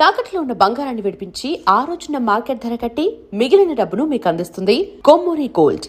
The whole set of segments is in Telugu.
తాకట్లో ఉన్న బంగారాన్ని విడిపించి ఆ రోజున మార్కెట్ ధర కట్టి మిగిలిన డబ్బును మీకు అందిస్తుంది కొమ్మూరి గోల్డ్.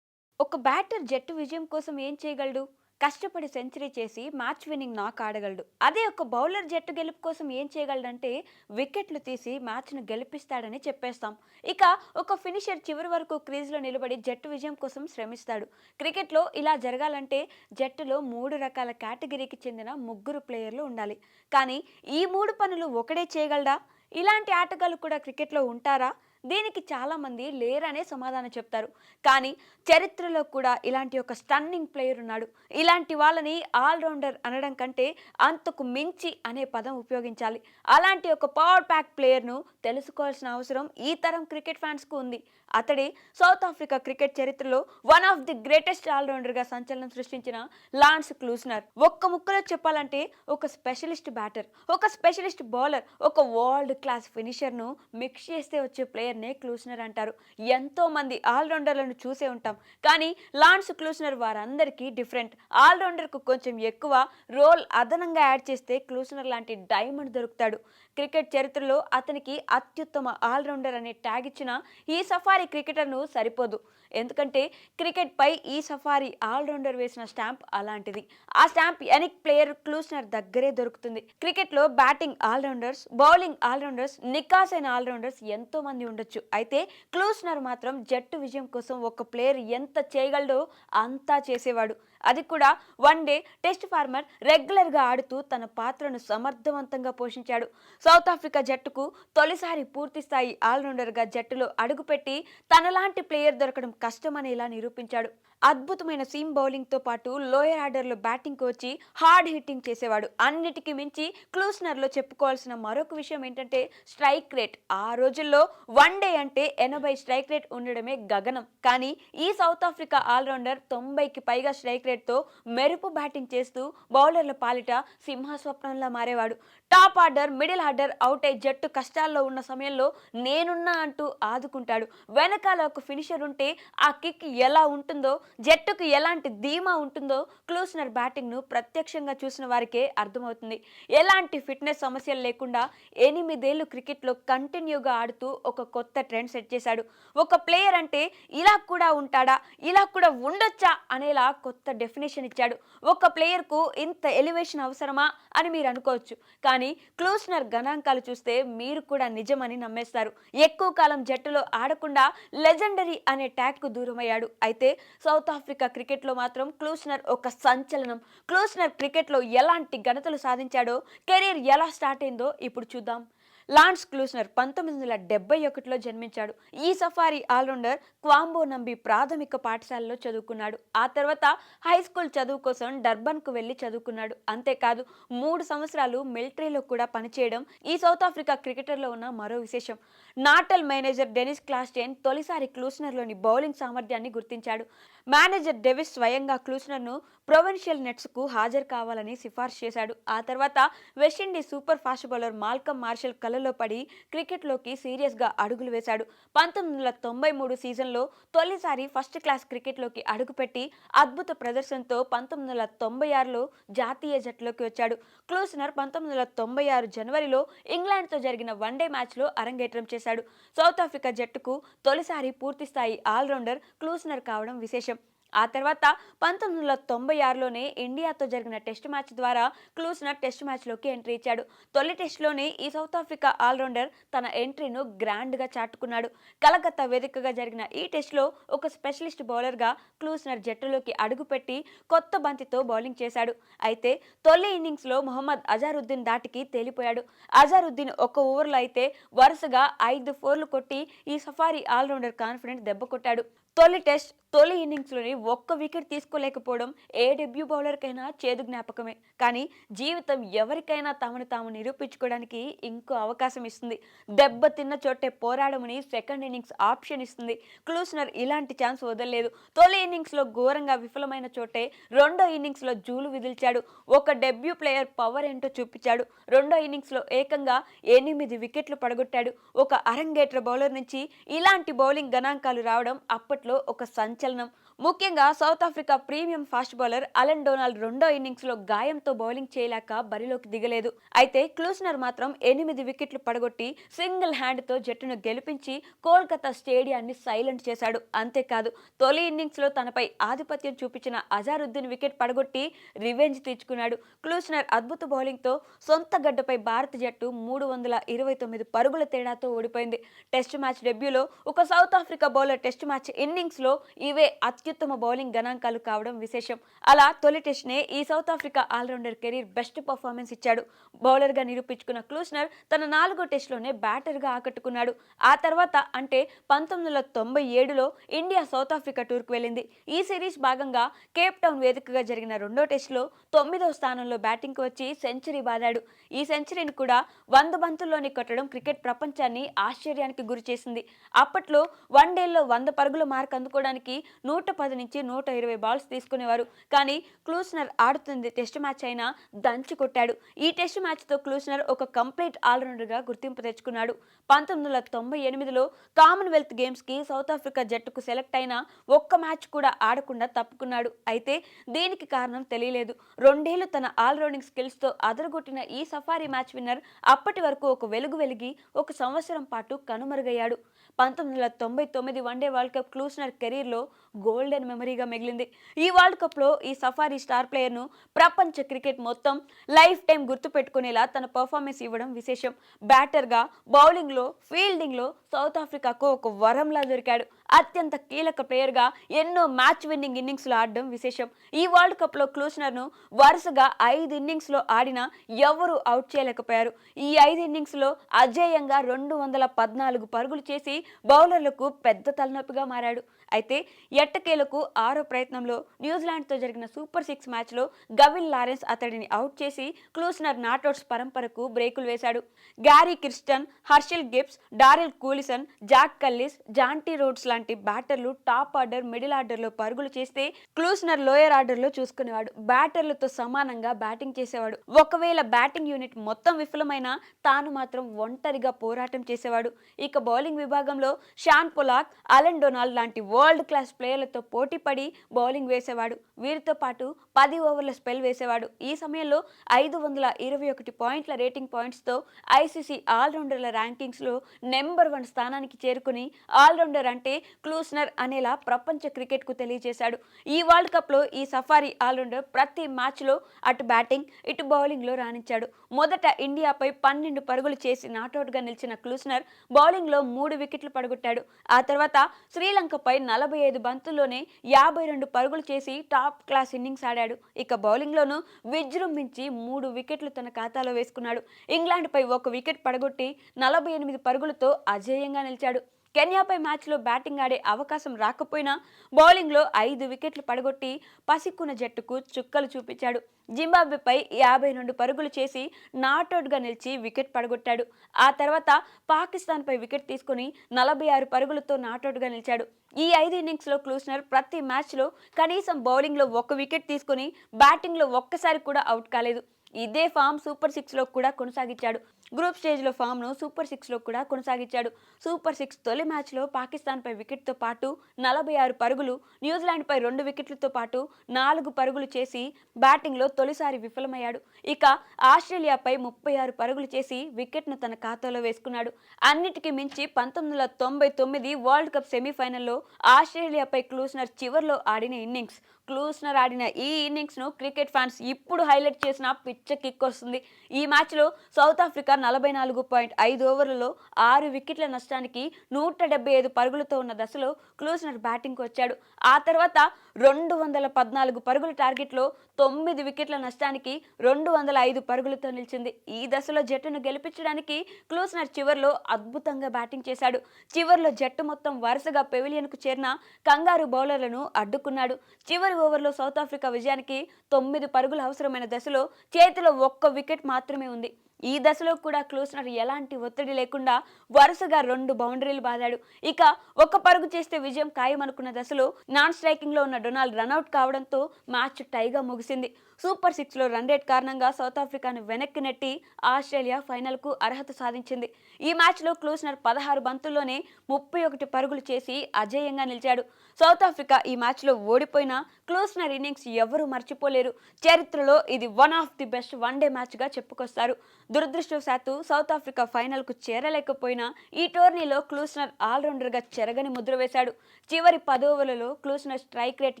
ఒక బ్యాటర్ జట్టు విజయం కోసం ఏం చేయగలడు? కష్టపడి సెంచరీ చేసి మ్యాచ్ విన్నింగ్ నాక్ ఆడగలడు. అదే ఒక బౌలర్ జట్టు గెలుపు కోసం ఏం చేయగలడంటే వికెట్లు తీసి మ్యాచ్ను గెలిపిస్తాడని చెప్పేస్తాం. ఇక ఒక ఫినిషర్ చివరి వరకు క్రీజ్లో నిలబడి జట్టు విజయం కోసం శ్రమిస్తాడు. క్రికెట్లో ఇలా జరగాలంటే జట్టులో 3 రకాల కేటగిరీకి చెందిన 3 ప్లేయర్లు ఉండాలి. కానీ ఈ 3 పనులు ఒకడే చేయగలడా? ఇలాంటి ఆటగాళ్ళు కూడా క్రికెట్లో ఉంటారా? దీనికి చాలామంది లేరనే సమాధానం చెప్తారు. కానీ చరిత్రలో కూడా ఇలాంటి ఒక స్టన్నింగ్ ప్లేయర్ ఉన్నాడు. ఇలాంటి వాళ్ళని ఆల్రౌండర్ అనడం కంటే అంతకు మించి అనే పదం ఉపయోగించాలి. అలాంటి ఒక పవర్ ప్యాక్ ప్లేయర్ను తెలుసుకోవాల్సిన అవసరం ఈ తరం క్రికెట్ ఫ్యాన్స్కు ఉంది. అతడే సౌత్ ఆఫ్రికా క్రికెట్ చరిత్రలో వన్ ఆఫ్ ది గ్రేటెస్ట్ ఆల్రౌండర్గా సంచలనం సృష్టించిన లాన్స్ క్లూస్నర్. ఒక్క ముక్కలో చెప్పాలంటే ఒక స్పెషలిస్ట్ బ్యాటర్, ఒక స్పెషలిస్ట్ బౌలర్, ఒక వరల్డ్ క్లాస్ ఫినిషర్ను మిక్స్ చేస్తే వచ్చే ప్లేయర్నే క్లూస్నర్ అంటారు. ఎంతో మంది ఆల్రౌండర్లను చూసే ఉంటాం, కానీ లాన్స్ క్లూస్నర్ వారందరికీ డిఫరెంట్. ఆల్రౌండర్కు కొంచెం ఎక్కువ రోల్ అదనంగా యాడ్ చేస్తే క్లూస్నర్ లాంటి డైమండ్ దొరుకుతాడు. క్రికెట్ చరిత్రలో అతనికి అత్యుత్తమ ఆల్రౌండర్ అనే ట్యాగ్ ఇచ్చిన ఈ సఫారీ క్రికెటర్ను సరిపోదు. ఎందుకంటే క్రికెట్ పై ఈ సఫారీ ఆల్రౌండర్ వేసిన స్టాంప్ అలాంటిది. ఆ స్టాంప్ ఎనిక్ ప్లేయర్ క్లూస్నర్ దగ్గరే దొరుకుతుంది. క్రికెట్లో బ్యాటింగ్ ఆల్రౌండర్స్, బౌలింగ్ ఆల్రౌండర్స్, నికాసైన ఆల్రౌండర్స్ ఎంతో మంది ఉండొచ్చు. అయితే క్లూస్నర్ మాత్రం జట్టు విజయం కోసం ఒక ప్లేయర్ ఎంత చేయగలడో అంతా చేసేవాడు. అది కూడా వన్ డే టెస్ట్ ఫార్మర్, రెగ్యులర్గా ఆడుతూ తన పాత్రను సమర్థవంతంగా పోషించాడు. సౌత్ ఆఫ్రికా జట్టుకు తొలిసారి పూర్తిస్థాయి ఆల్రౌండర్గా జట్టులో అడుగుపెట్టి తనలాంటి ప్లేయర్ దొరకడం కష్టమని ఇలా నిరూపించాడు. అద్భుతమైన సీమ్ బౌలింగ్తో పాటు లోయర్ ఆర్డర్లో బ్యాటింగ్కి వచ్చి హార్డ్ హిట్టింగ్ చేసేవాడు. అన్నిటికీ మించి క్లూస్నర్లో చెప్పుకోవాల్సిన మరొక విషయం ఏంటంటే స్ట్రైక్ రేట్. ఆ రోజుల్లో వన్ డే అంటే 80 స్ట్రైక్ రేట్ ఉండడమే గగనం. కానీ ఈ సౌత్ ఆఫ్రికా ఆల్రౌండర్ 90కి పైగా స్ట్రైక్ రేట్తో మెరుపు బ్యాటింగ్ చేస్తూ బౌలర్ల పాలిట సింహస్వప్నంలా మారేవాడు. Top order, middle order out అయి జట్టు కష్టాల్లో ఉన్న సమయంలో నేనున్నా అంటూ ఆదుకుంటాడు. వెనకాల ఒక ఫినిషర్ ఉంటే ఆ కిక్ ఎలా ఉంటుందో, జట్టుకు ఎలాంటి ధీమా ఉంటుందో క్లూస్నర్ బ్యాటింగ్ను ప్రత్యక్షంగా చూసిన వారికే అర్థమవుతుంది. ఎలాంటి ఫిట్నెస్ సమస్యలు లేకుండా 8 ఏళ్లు క్రికెట్లో కంటిన్యూగా ఆడుతూ ఒక కొత్త ట్రెండ్ సెట్ చేశాడు. ఒక ప్లేయర్ అంటే ఇలా కూడా ఉంటాడా, ఇలా కూడా ఉండొచ్చా అనేలా కొత్త డెఫినేషన్ ఇచ్చాడు. ఒక ప్లేయర్కు ఇంత ఎలివేషన్ అవసరమా అని మీరు అనుకోవచ్చు, కానీ క్లూస్నర్ గణాంకాలు చూస్తే మీరు కూడా నిజమని నమ్మేస్తారు. ఎక్కువ కాలం జట్టులో ఆడకుండా లెజెండరీ అనే ట్యాగ్కు దూరమయ్యాడు. అయితే సౌత్ ఆఫ్రికా క్రికెట్లో మాత్రం క్లూస్నర్ ఒక సంచలనం. క్లూస్నర్ క్రికెట్లో ఎలాంటి ఘనతలు సాధించాడో, కెరీర్ ఎలా స్టార్ట్ అయిందో ఇప్పుడు చూద్దాం. లాన్స్ క్లూస్నర్ 1971లో జన్మించాడు. ఈ సఫారీ ఆల్రౌండర్ క్వాంబో నంబి ప్రాథమిక పాఠశాలలో చదువుకున్నాడు. ఆ తర్వాత హై స్కూల్ చదువు కోసం డర్బన్కు వెళ్లి చదువుకున్నాడు. అంతేకాదు 3 సంవత్సరాలు మిలిటరీలో కూడా పనిచేయడం ఈ సౌత్ ఆఫ్రికా క్రికెటర్లో ఉన్న మరో విశేషం. నాటల్ మేనేజర్ డెనిస్ క్లాస్టెన్ తొలిసారి క్లూస్నర్లోని బౌలింగ్ సామర్థ్యాన్ని గుర్తించాడు. మేనేజర్ డెవిస్ స్వయంగా క్లూస్నర్ను ప్రొవిన్షియల్ నెట్స్కు హాజరు కావాలని సిఫార్సు చేశాడు. ఆ తర్వాత West Indies super fast bowler Malcolm Marshall కలలో పడి క్రికెట్లోకి సీరియస్గా అడుగులు వేశాడు. 1993 సీజన్లో తొలిసారి ఫస్ట్ క్లాస్ క్రికెట్లోకి అడుగుపెట్టి అద్భుత ప్రదర్శనతో 1996లో జాతీయ జట్టులోకి వచ్చాడు. క్లూస్నర్ 1996 జనవరిలో ఇంగ్లాండ్తో జరిగిన వన్డే మ్యాచ్లో అరంగేట్రం చేశాడు. సౌత్ ఆఫ్రికా జట్టుకు తొలిసారి పూర్తిస్థాయి ఆల్రౌండర్ క్లూస్నర్ కావడం విశేషం. ఆ తర్వాత 1996లోనే ఇండియాతో జరిగిన టెస్ట్ మ్యాచ్ ద్వారా క్లూస్నర్ టెస్ట్ మ్యాచ్లోకి ఎంట్రీ ఇచ్చాడు. తొలి టెస్ట్లోనే ఈ సౌత్ ఆఫ్రికా ఆల్రౌండర్ తన ఎంట్రీను గ్రాండ్గా చాటుకున్నాడు. కలకత్తా వేదికగా జరిగిన ఈ టెస్ట్లో ఒక స్పెషలిస్ట్ బౌలర్గా క్లూస్నర్ జట్టులోకి అడుగుపెట్టి కొత్త బంతితో బౌలింగ్ చేశాడు. అయితే తొలి ఇన్నింగ్స్లో మొహమ్మద్ అజారుద్దీన్ దాటికి తేలిపోయాడు. అజారుద్దీన్ ఒక ఓవర్లో అయితే వరుసగా 5 4లు కొట్టి ఈ సఫారీ ఆల్రౌండర్ కాన్ఫిడెంట్ దెబ్బ కొట్టాడు. తొలి టెస్ట్, తొలి ఇన్నింగ్స్లోని ఒక్క వికెట్ తీసుకోలేకపోవడం ఏ డెబ్యూ బౌలర్కైనా చేదు జ్ఞాపకమే. కానీ జీవితం ఎవరికైనా తమను తాము నిరూపించుకోవడానికి ఇంకో అవకాశం ఇస్తుంది. దెబ్బ తిన్న చోటే పోరాడమని సెకండ్ ఇన్నింగ్స్ ఆప్షన్ ఇస్తుంది. క్లూస్నర్ ఇలాంటి ఛాన్స్ వదలలేదు. తొలి ఇన్నింగ్స్లో ఘోరంగా విఫలమైన చోటే రెండో ఇన్నింగ్స్లో జూలు విదిల్చాడు. ఒక డెబ్యూ ప్లేయర్ పవర్ ఏంటో చూపించాడు. రెండో ఇన్నింగ్స్లో ఏకంగా 8 వికెట్లు పడగొట్టాడు. ఒక అరంగేట్ర బౌలర్ నుంచి ఇలాంటి బౌలింగ్ గణాంకాలు రావడం అప్పట్లో ఒక సంచలనం. ముఖ్యంగా south Africa premium fast bowler Allen Donald రెండో ఇన్నింగ్స్ లో గాయంతో బౌలింగ్ చేయలేక బరిలోకి దిగలేదు. అయితే క్లూస్నర్ మాత్రం 8 వికెట్లు పడగొట్టి సింగిల్ హ్యాండ్ తో జట్టును గెలిపించి కోల్కతా స్టేడియాన్ని సైలెంట్ చేశాడు. అంతేకాదు తొలి ఇన్నింగ్స్ లో తనపై ఆధిపత్యం చూపించిన అజారుద్దీన్ వికెట్ పడగొట్టి రివెంజ్ తీర్చుకున్నాడు. క్లూస్నర్ అద్భుత బౌలింగ్ తో సొంత గడ్డపై భారత జట్టు 329 పరుగుల తేడాతో ఓడిపోయింది. టెస్ట్ మ్యాచ్ డెబ్యూలో ఒక south Africa bowler test match innings లో ఇవే అత్యుత్తమ బౌలింగ్ గణాంకాలు కావడం విశేషం. అలా తొలి టెస్ట్ నే ఈ South Africa allrounder career best performance ఇచ్చాడు. బౌలర్ గా నిరూపించుకున్న క్లూస్నర్ తన 4వ టెస్ట్ లోనే బ్యాటర్ గా ఆకట్టుకున్నాడు. ఆ తర్వాత అంటే 1997లో ఇండియా సౌత్ ఆఫ్రికా టూర్ కు వెళ్ళింది. ఈ సిరీస్ భాగంగా కేప్ టౌన్ వేదికగా జరిగిన రెండో టెస్ట్ లో 9వ స్థానంలో బ్యాటింగ్ కు వచ్చి సెంచరీ బాదాడు. ఈ సెంచరీని కూడా 100 బంతుల్లోనే కొట్టడం క్రికెట్ ప్రపంచాన్ని ఆశ్చర్యానికి గురి చేసింది. అప్పట్లో వన్డేల్లో 100 పరుగుల మార్క్ అందుకోవడానికి 110 నుంచి 120 బాల్స్ తీసుకునేవారు. కానీ క్లూస్నర్ ఆడుతుంది టెస్ట్ మ్యాచ్ అయినా దంచి కొట్టాడు. ఈ టెస్ట్ మ్యాచ్ తో క్లూస్నర్ ఒక కంప్లీట్ ఆల్రౌండర్ గా గుర్తింపు తెచ్చుకున్నాడు. 1998లో కామన్వెల్త్ గేమ్స్ కి సౌత్ ఆఫ్రికా జట్టుకు సెలెక్ట్ అయిన ఒక్క మ్యాచ్ కూడా ఆడకుండా తప్పుకున్నాడు. అయితే దీనికి కారణం తెలియలేదు. 2 ఏళ్లు తన ఆల్రౌండింగ్ స్కిల్స్ తో అదరగొట్టిన ఈ సఫారీ మ్యాచ్ విన్నర్ అప్పటి వరకు ఒక వెలుగు వెలిగి 1 సంవత్సరం పాటు కనుమరుగయ్యాడు. 1999 వన్డే వరల్డ్ కప్ క్లూస్నర్ కెరీర్ లో గోల్డెన్ మెమరీగా మిగిలింది. ఈ వరల్డ్ కప్ లో ఈ సఫారీ స్టార్ ప్లేయర్ ను ప్రపంచ క్రికెట్ మొత్తం లైఫ్ టైం గుర్తు పెట్టుకునేలా తన పర్ఫార్మెన్స్ ఇవ్వడం విశేషం. బ్యాటర్ గా బౌలింగ్ లో ఫీల్డింగ్ లో సౌత్ ఆఫ్రికాకు ఒక వరంలా దొరికాడు. అత్యంత కీలక ప్లేయర్ గా ఎన్నో మ్యాచ్ విన్నింగ్ ఇన్నింగ్స్ లో ఆడడం విశేషం. ఈ వరల్డ్ కప్ లో క్లూస్నర్ ను వరుసగా 5 ఇన్నింగ్స్ లో ఆడినా ఎవరు అవుట్ చేయలేకపోయారు. ఈ 5 ఇన్నింగ్స్ లో అజేయంగా 214 పరుగులు చేసి బౌలర్లకు పెద్ద తలనొప్పిగా మారాడు. అయితే ఎట్టకేలకు 6వ ప్రయత్నంలో న్యూజిలాండ్తో జరిగిన సూపర్ 6 మ్యాచ్లో గవిన్ లారెన్స్ అతడిని అవుట్ చేసి క్లూస్నర్ నాట్అవుట్స్ పరంపరకు బ్రేకులు వేశాడు. Gary Kirsten, Herschelle Gibbs, Daryll Cullinan, Jacques Kallis, Jonty Rhodes లాంటి బ్యాటర్లు టాప్ ఆర్డర్, మిడిల్ ఆర్డర్లో పరుగులు చేస్తే క్లూస్నర్ లోయర్ ఆర్డర్లో చూసుకునేవాడు. బ్యాటర్లతో సమానంగా బ్యాటింగ్ చేసేవాడు. ఒకవేళ బ్యాటింగ్ యూనిట్ మొత్తం విఫలమైనా తాను మాత్రం ఒంటరిగా పోరాటం చేసేవాడు. ఇక బౌలింగ్ విభాగంలో షాన్ పొలాక్, అలెన్ డొనాల్డ్ లాంటి వరల్డ్ క్లాస్ ప్లేయర్లతో పోటీ పడి బౌలింగ్ వేసేవాడు. వీరితో పాటు 10 ఓవర్ల స్పెల్ వేసేవాడు. ఈ సమయంలో 521 పాయింట్ల రేటింగ్ పాయింట్స్తో ఐసీసీ ఆల్రౌండర్ల ర్యాంకింగ్స్లో నెంబర్ 1 స్థానానికి చేరుకుని ఆల్రౌండర్ అంటే క్లూస్నర్ అనేలా ప్రపంచ క్రికెట్కు తెలియజేశాడు. ఈ వరల్డ్ కప్లో ఈ సఫారీ ఆల్రౌండర్ ప్రతి మ్యాచ్లో అటు బ్యాటింగ్ ఇటు బౌలింగ్లో రాణించాడు. మొదట ఇండియాపై 12 పరుగులు చేసి నాట్అవుట్గా నిలిచిన క్లూస్నర్ బౌలింగ్లో 3 వికెట్లు పడగొట్టాడు. ఆ తర్వాత శ్రీలంకపై 45 బంతుల్లోనే 52 పరుగులు చేసి టాప్ క్లాస్ ఇన్నింగ్స్ ఆడాడు. ఇక బౌలింగ్లోనూ విజృంభించి 3 వికెట్లు తన ఖాతాలో వేసుకున్నాడు. ఇంగ్లాండ్పై 1 వికెట్ పడగొట్టి 48 పరుగులతో అజేయంగా నిలిచాడు. కెన్యాపై మ్యాచ్లో బ్యాటింగ్ ఆడే అవకాశం రాకపోయినా బౌలింగ్లో 5 వికెట్లు పడగొట్టి పసిక్కున జట్టుకు చుక్కలు చూపించాడు. జింబాబ్వేపై 52 పరుగులు చేసి నాట్అవుట్గా నిలిచి వికెట్ పడగొట్టాడు. ఆ తర్వాత పాకిస్తాన్పై వికెట్ తీసుకుని 46 పరుగులతో నాట్అవుట్గా నిలిచాడు. ఈ 5 ఇన్నింగ్స్లో క్లూస్నర్ ప్రతి మ్యాచ్లో కనీసం బౌలింగ్లో 1 వికెట్ తీసుకుని బ్యాటింగ్లో ఒక్కసారి కూడా అవుట్ కాలేదు. ఇదే ఫామ్ సూపర్ 6లో కూడా కొనసాగించాడు. గ్రూప్ స్టేజ్లో ఫామ్ను సూపర్ 6లో కూడా కొనసాగించాడు. సూపర్ 6 తొలి మ్యాచ్లో పాకిస్తాన్పై వికెట్తో పాటు 46 పరుగులు, న్యూజిలాండ్పై 2 వికెట్లతో పాటు 4 పరుగులు చేసి బ్యాటింగ్లో తొలిసారి విఫలమయ్యాడు. ఇక ఆస్ట్రేలియాపై 36 పరుగులు చేసి వికెట్ను తన ఖాతాలో వేసుకున్నాడు. అన్నిటికీ మించి 1999 వరల్డ్ కప్ సెమీఫైనల్లో ఆస్ట్రేలియాపై క్లూస్నర్ చివర్లో ఆడిన ఇన్నింగ్స్. క్లూస్నర్ ఆడిన ఈ ఇన్నింగ్స్ను క్రికెట్ ఫ్యాన్స్ ఇప్పుడు హైలైట్ చేసిన పిచ్చ కిక్ వస్తుంది. ఈ మ్యాచ్లో సౌత్ ఆఫ్రికా 44.5 ఓవర్లలో 6 వికెట్ల నష్టానికి 175 పరుగులతో ఉన్న దశలో క్లూస్నర్ బ్యాటింగ్కు వచ్చాడు. ఆ తర్వాత 214 పరుగుల టార్గెట్లో 9 వికెట్ల నష్టానికి 205 పరుగులతో నిలిచింది. ఈ దశలో జట్టును గెలిపించడానికి క్లూస్నర్ చివర్లో అద్భుతంగా బ్యాటింగ్ చేశాడు. చివర్లో జట్టు మొత్తం వరుసగా పెవిలియన్కు చేరిన కంగారు బౌలర్లను అడ్డుకున్నాడు. చివరి ఓవర్లో సౌత్ ఆఫ్రికా విజయానికి 9 పరుగులు అవసరమైన దశలో చేతిలో 1 వికెట్ మాత్రమే ఉంది. ఈ దశలో కూడా క్లూస్నర్ ఎలాంటి ఒత్తిడి లేకుండా వరుసగా 2 బౌండరీలు బాదాడు. ఇక 1 పరుగు చేస్తే విజయం ఖాయమనుకున్న దశలో నాన్ స్ట్రైకింగ్లో ఉన్న డొనాల్డ్ రనౌట్ కావడంతో మ్యాచ్ టైగా ముగిసింది. సూపర్ 6లో రన్ రేట్ కారణంగా సౌత్ ఆఫ్రికాను వెనక్కి నెట్టి ఆస్ట్రేలియా ఫైనల్కు అర్హత సాధించింది. ఈ మ్యాచ్లో క్లూస్నర్ 16 బంతుల్లోనే 31 పరుగులు చేసి అజేయంగా నిలిచాడు. సౌత్ ఆఫ్రికా ఈ మ్యాచ్లో ఓడిపోయినా క్లూస్నర్ ఇన్నింగ్స్ ఎవరూ మర్చిపోలేరు. చరిత్రలో ఇది one of the best one day మ్యాచ్గా చెప్పుకొస్తారు. దురదృష్టవశాత్తు సౌత్ ఆఫ్రికా ఫైనల్కు చేరలేకపోయినా ఈ టోర్నీలో క్లూస్నర్ ఆల్రౌండర్గా చెరగని ముద్ర వేశాడు. చివరి 10 ఓవర్లలో క్లూస్నర్ స్ట్రైక్ రేట్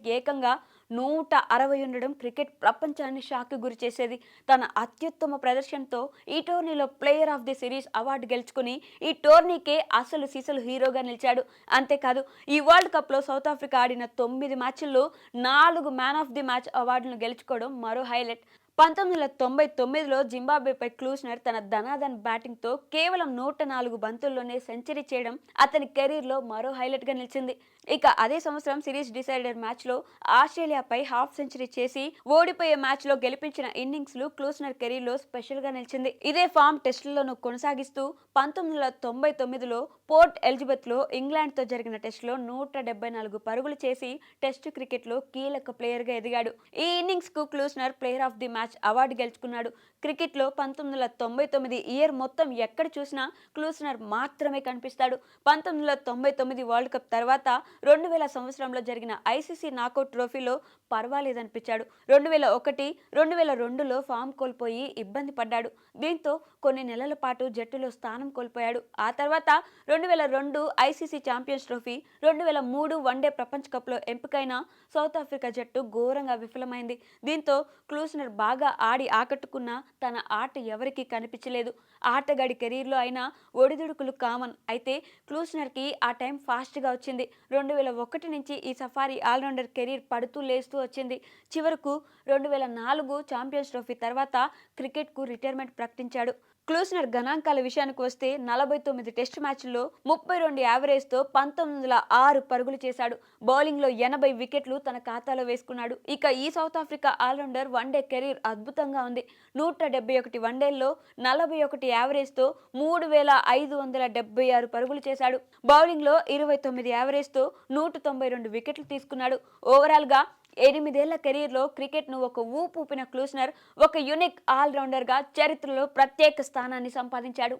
ఏకంగా 160 ఉండడం క్రికెట్ ప్రపంచాన్ని షాక్కి గురి చేసేది. తన అత్యుత్తమ ప్రదర్శనతో ఈ టోర్నీలో player of the series award గెలుచుకుని ఈ టోర్నీకే అసలు సిసలు హీరోగా నిలిచాడు. అంతేకాదు ఈ వరల్డ్ కప్లో సౌత్ ఆఫ్రికా ఆడిన 9 మ్యాచ్ల్లో 4 మ్యాన్ ఆఫ్ ది మ్యాచ్ అవార్డులను గెలుచుకోవడం మరో హైలైట్. 1999లో జింబాబ్వేపై క్లూస్నర్ తన ధనాధన్ బ్యాటింగ్తో కేవలం 104 బంతుల్లోనే సెంచరీ చేయడం అతని కెరీర్లో మరో హైలైట్గా నిలిచింది. ఇక అదే సంవత్సరం సిరీస్ డిసైడర్ మ్యాచ్లో ఆస్ట్రేలియాపై హాఫ్ సెంచరీ చేసి ఓడిపోయే మ్యాచ్లో గెలిపించిన ఇన్నింగ్స్లు క్లూస్నర్ కెరీర్లో స్పెషల్గా నిలిచింది. ఇదే ఫామ్ టెస్టులను కొనసాగిస్తూ 1999లో పోర్ట్ ఎలిజబెత్లో ఇంగ్లాండ్తో జరిగిన టెస్టులో 174 పరుగులు చేసి టెస్టు క్రికెట్లో కీలక ప్లేయర్గా ఎదిగాడు. ఈ ఇన్నింగ్స్కు Klusener player of the match award గెలుచుకున్నాడు. క్రికెట్లో 1999 ఇయర్ మొత్తం ఎక్కడ చూసినా క్లూస్నర్ మాత్రమే కనిపిస్తాడు. 1999 వరల్డ్ కప్ తర్వాత 2000 సంవత్సరంలో జరిగిన ఐసీసీ నాకౌట్ ట్రోఫీలో పర్వాలేదనిపించాడు. 2001, 2002లో ఫామ్ కోల్పోయి ఇబ్బంది పడ్డాడు. దీంతో కొన్ని నెలల పాటు జట్టులో స్థానం కోల్పోయాడు. ఆ తర్వాత 2002 ఐసీసీ ఛాంపియన్స్ ట్రోఫీ, 2003 వన్డే ప్రపంచ కప్లో ఎంపికైన సౌత్ ఆఫ్రికా జట్టు ఘోరంగా విఫలమైంది. దీంతో క్లూస్నర్ బాగా ఆడి ఆకట్టుకున్న తన ఆట ఎవరికీ కనిపించలేదు. ఆటగాడి కెరీర్లో అయినా ఒడిదుడుకులు కామన్. అయితే క్లూస్నర్కి ఆ టైం ఫాస్ట్గా వచ్చింది. 2001 నుంచి ఈ సఫారీ ఆల్రౌండర్ కెరీర్ పడుతూ లేస్తూ వచ్చింది. చివరకు 2004 ఛాంపియన్స్ ట్రోఫీ తర్వాత క్రికెట్కు రిటైర్మెంట్ ప్రకటించాడు. క్లూస్నర్ గణాంకాల విషయానికి వస్తే 49 టెస్ట్ మ్యాచ్ల్లో 32 యావరేజ్తో 1906 పరుగులు చేశాడు. బౌలింగ్లో 80 వికెట్లు తన ఖాతాలో వేసుకున్నాడు. ఇక ఈ South Africa allrounder one day career అద్భుతంగా ఉంది. 171 వన్డేల్లో 41 యావరేజ్తో 3576 పరుగులు చేశాడు. బౌలింగ్లో 29 యావరేజ్తో 192 వికెట్లు తీసుకున్నాడు. ఓవరాల్గా 8 ఏళ్ల కెరీర్లో క్రికెట్ను ఒక ఊపిన క్లూస్నర్ ఒక యూనిక్ ఆల్రౌండర్గా చరిత్రలో ప్రత్యేక స్థానాన్ని సంపాదించాడు.